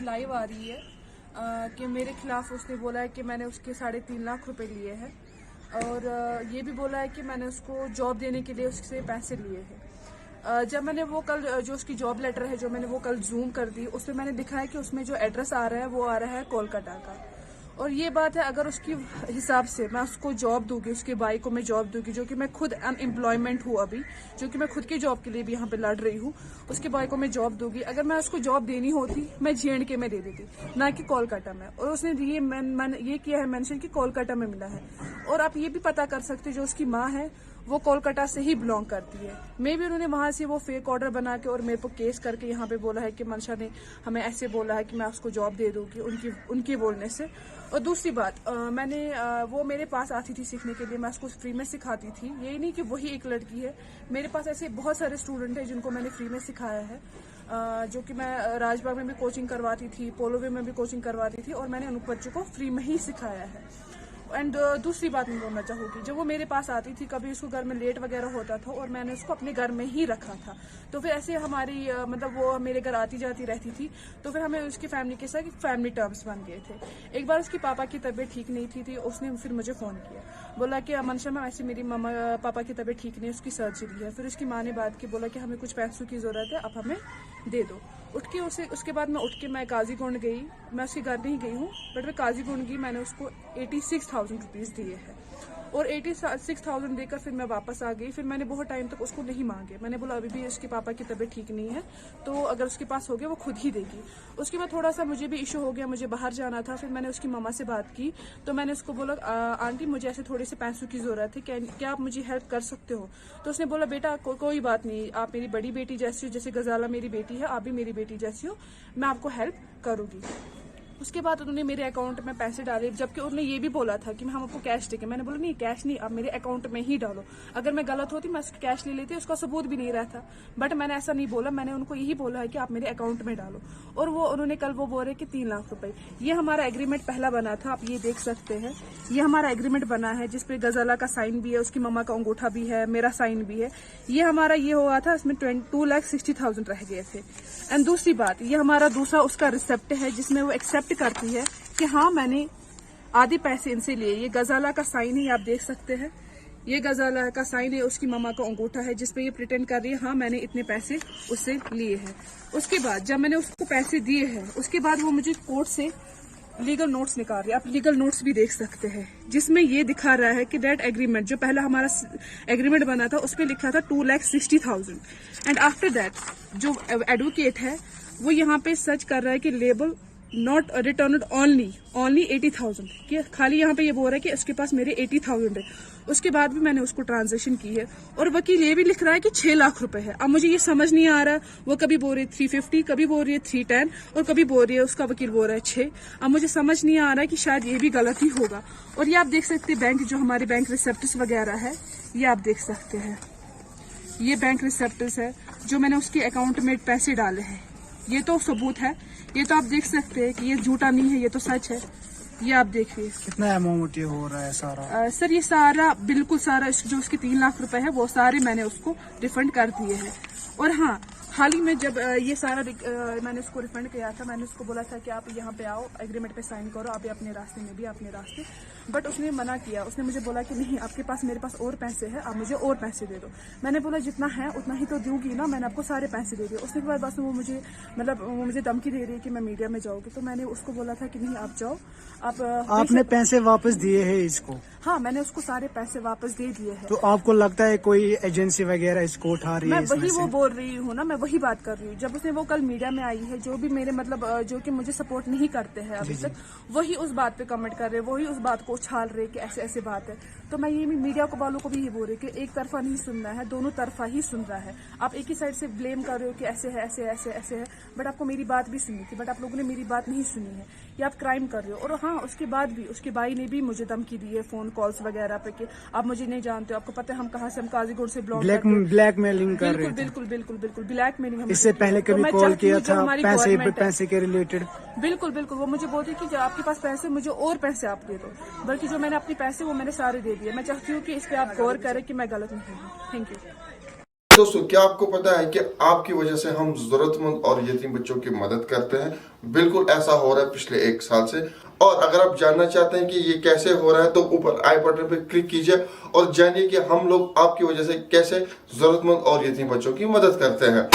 Live आ रही है कि मेरे खिलाफ उसने बोला है कि मैंने उसके 3.5 लाख रुपए लिए हैं और ये भी बोला है कि मैंने उसको जॉब देने के लिए उससे पैसे लिए हैं। जब मैंने वो कल जो उसकी जॉब लेटर है जो मैंने वो कल जूम कर दी, उसमें मैंने दिखाया कि उसमें जो एड्रेस आ रहा है वो आ रहा है कोलकाता का। और ये बात है, अगर उसकी हिसाब से मैं उसको जॉब दूंगी, उसके भाई को मैं जॉब दूंगी, जो कि मैं खुद अनएम्प्लॉयमेंट हूँ अभी, जो कि मैं खुद की जॉब के लिए भी यहाँ पे लड़ रही हूँ, उसके भाई को मैं जॉब दूंगी। अगर मैं उसको जॉब देनी होती मैं JNK में दे देती, ना कि कोलकाता में। और उसने ये किया है मेंशन कि कोलकाता में मिला है। और आप ये भी पता कर सकते, जो उसकी माँ है वो कोलकाता से ही बिलोंग करती है। मे भी उन्होंने वहां से वो फेक ऑर्डर बना के और मेरे को केस करके यहाँ पे बोला है कि मंशा ने हमें ऐसे बोला है कि मैं उसको जॉब दे दूंगी उनके बोलने से। और दूसरी बात, वो मेरे पास आती थी सीखने के लिए, मैं उसको फ्री में सिखाती थी। यही नहीं कि वही एक लड़की है, मेरे पास ऐसे बहुत सारे स्टूडेंट हैं जिनको मैंने फ्री में सिखाया है। जो कि मैं राजबाग में भी कोचिंग करवाती थी, पोलोवे में भी कोचिंग करवाती थी, और मैंने उन बच्चों को फ्री में ही सिखाया है। एंड दूसरी बात मैं बोलना चाहूँगी, जब वो मेरे पास आती थी, कभी उसको घर में लेट वगैरह होता था और मैंने उसको अपने घर में ही रखा था, तो फिर ऐसे हमारी मतलब वो मेरे घर आती जाती रहती थी, तो फिर हमें उसकी फैमिली के साथ फैमिली टर्म्स बन गए थे। एक बार उसके पापा की तबीयत ठीक नहीं थी, उसने फिर मुझे फ़ोन किया, बोला कि मंशा मैम ऐसे मेरी पापा की तबीयत ठीक नहीं है, उसकी सर्जरी है। फिर उसकी माँ ने बात की, बोला कि हमें कुछ पैसों की ज़रूरत है, आप हमें दे दो। उसके बाद मैं काजीगुंड गई। मैं उसके घर नहीं गई हूँ, बट मैं काजीगुंड गई। मैंने उसको 86,000 रुपीज़ दिए हैं और 86,000 देकर फिर मैं वापस आ गई। फिर मैंने बहुत टाइम तक उसको नहीं मांगे। मैंने बोला अभी भी उसके पापा की तबीयत ठीक नहीं है, तो अगर उसके पास हो गया वो खुद ही देगी। उसके बाद थोड़ा सा मुझे भी इशू हो गया, मुझे बाहर जाना था। फिर मैंने उसकी मामा से बात की, तो मैंने उसको बोला आंटी मुझे ऐसे थोड़े से पैसों की ज़रूरत है, क्या आप मुझे हेल्प कर सकते हो? तो उसने बोला बेटा कोई बात नहीं, आप मेरी बड़ी बेटी जैसी हो, जैसे गजाला मेरी बेटी है, आप भी मेरी बेटी जैसी हो, मैं आपको हेल्प करूँगी। उसके बाद उन्होंने मेरे अकाउंट में पैसे डाले, जबकि उन्होंने ये भी बोला था कि हम आपको कैश देंगे। मैंने बोला नहीं, कैश नहीं, आप मेरे अकाउंट में ही डालो। अगर मैं गलत होती मैं उसका कैश ले लेती, उसका सबूत भी नहीं रहता, बट मैंने ऐसा नहीं बोला। मैंने उनको यही बोला है कि आप मेरे अकाउंट में डालो। और उन्होंने कल वो बोल रहे कि 3 लाख रुपए। ये हमारा एग्रीमेंट पहला बना था, आप ये देख सकते हैं। ये हमारा एग्रीमेंट बना है जिसपे गजाला का साइन भी है, उसकी मम्मा का अंगूठा भी है, मेरा साइन भी है। ये हमारा ये हुआ था, इसमें 2,60,000 रह गए थे। एंड दूसरी बात, ये हमारा दूसरा उसका रिसेप्ट है जिसमें वो एक्सेप्ट करती है कि हाँ मैंने आधे पैसे इनसे लिए। ये गजाला का साइन है, आप देख सकते हैं। ये गजाला का साइन है, उसकी मम्मा का अंगूठा है जिसपे ये प्रिटेंड कर रही है हाँ मैंने इतने पैसे उससे लिए हैं। उसके बाद जब मैंने उसको पैसे दिए हैं, उसके बाद वो मुझे कोर्ट से लीगल नोट्स निकाल रही है। आप लीगल नोट्स भी देख सकते हैं जिसमें ये दिखा रहा है कि दैट एग्रीमेंट, जो पहला हमारा एग्रीमेंट बना था उस पर लिखा था 2,60,000। एंड आफ्टर दैट जो एडवोकेट है वो यहाँ पे सर्च कर रहा है कि लेबल नॉट रिटर्न ओनली 80,000, कि खाली यहाँ पे ये बोल रहा है कि उसके पास मेरे 80,000 है। उसके बाद भी मैंने उसको ट्रांजेक्शन की है और वकील ये भी लिख रहा है कि 6 लाख रुपए है। अब मुझे ये समझ नहीं आ रहा, वो कभी बोल रही है 350, कभी बोल रही है 310 और कभी बोल रही है, उसका वकील बोल रहा है 6। अब मुझे समझ नहीं आ रहा है कि शायद ये भी गलत ही होगा। और ये आप देख सकते हैं बैंक, जो हमारे बैंक रिसेप्ट्स वगैरह है, ये आप देख सकते हैं। ये बैंक रिसेप्ट्स है जो मैंने उसके अकाउंट में पैसे डाले हैं। ये तो सबूत है, ये तो आप देख सकते हैं कि ये झूठा नहीं है, ये तो सच है। ये आप देखिए कितना अमाउंट ये हो रहा है सारा। सर ये सारा बिल्कुल सारा जो उसके 3 लाख रुपए है वो सारे मैंने उसको रिफंड कर दिए हैं। और हाँ, हाल ही में जब ये सारा मैंने उसको रिफंड किया था, मैंने उसको बोला था कि आप यहाँ पे आओ, एग्रीमेंट पे साइन करो, आप अपने रास्ते में भी अपने रास्ते, बट उसने मना किया। उसने मुझे बोला कि नहीं, आपके पास मेरे पास और पैसे हैं, आप मुझे और पैसे दे दो। मैंने बोला जितना है उतना ही तो दूंगी ना, मैंने आपको सारे पैसे दे दिए। उसके बाद बस वो मुझे धमकी दे रही है कि मैं मीडिया में जाऊँगी। तो मैंने उसको बोला था कि नहीं आप जाओ। आपने पैसे वापस दिए हैं इसको? हाँ, मैंने उसको सारे पैसे वापस दे दिए हैं। तो आपको लगता है कोई एजेंसी वगैरह इसको उठा रही है? मैं वही वो बोल रही हूँ ना, मैं वही बात कर रही हूँ। जब उसने वो कल मीडिया में आई है, जो भी मेरे जो कि मुझे सपोर्ट नहीं करते हैं अभी तक, वही उस बात पे कमेंट कर रहे हैं, वही उस बात को उछाल रहे कि ऐसे ऐसे बात है। तो मैं ये मीडिया को वालों को भी ये बोल रही हूँ कि एक तरफा नहीं सुनना है, दोनों तरफा ही सुन रहा है। आप एक ही साइड से ब्लेम कर रहे हो कि ऐसे है, ऐसे ऐसे ऐसे है, बट आपको मेरी बात भी सुननी थी, बट आप लोगों ने मेरी बात नहीं सुनी है। ये आप क्राइम कर रहे हो। और हाँ, उसके बाद भी उसके भाई ने भी मुझे धमकी दी है फोन कॉल्स वगैरह पे कि आप मुझे नहीं जानते हो, आपको पता है हम कहाँ से, हम काजीगुंड से ब्लैकमेलिंग कर रहे थे। बिल्कुल ब्लैकमेलिंग। इससे पहले कभी कॉल किया था पैसे के रिलेटेड? बिल्कुल वो मुझे बोलती कि जो आपके पास पैसे, मुझे और पैसे आप दे दो। बल्कि जो मैंने अपने पैसे वो मैंने सारे दे दिए। मैं चाहती हूँ कि इस पे आप गौर करें कि मैं गलत नहीं हूँ। Thank you. दोस्तों, क्या आपको पता है कि आपकी वजह से हम जरूरतमंद और यतीम बच्चों की मदद करते हैं? बिल्कुल ऐसा हो रहा है पिछले 1 साल से। और अगर आप जानना चाहते हैं कि ये कैसे हो रहा है तो ऊपर आई बटन पे क्लिक कीजिए और जानिए कि हम लोग आपकी वजह से कैसे जरूरतमंद और यतीम बच्चों की मदद करते हैं।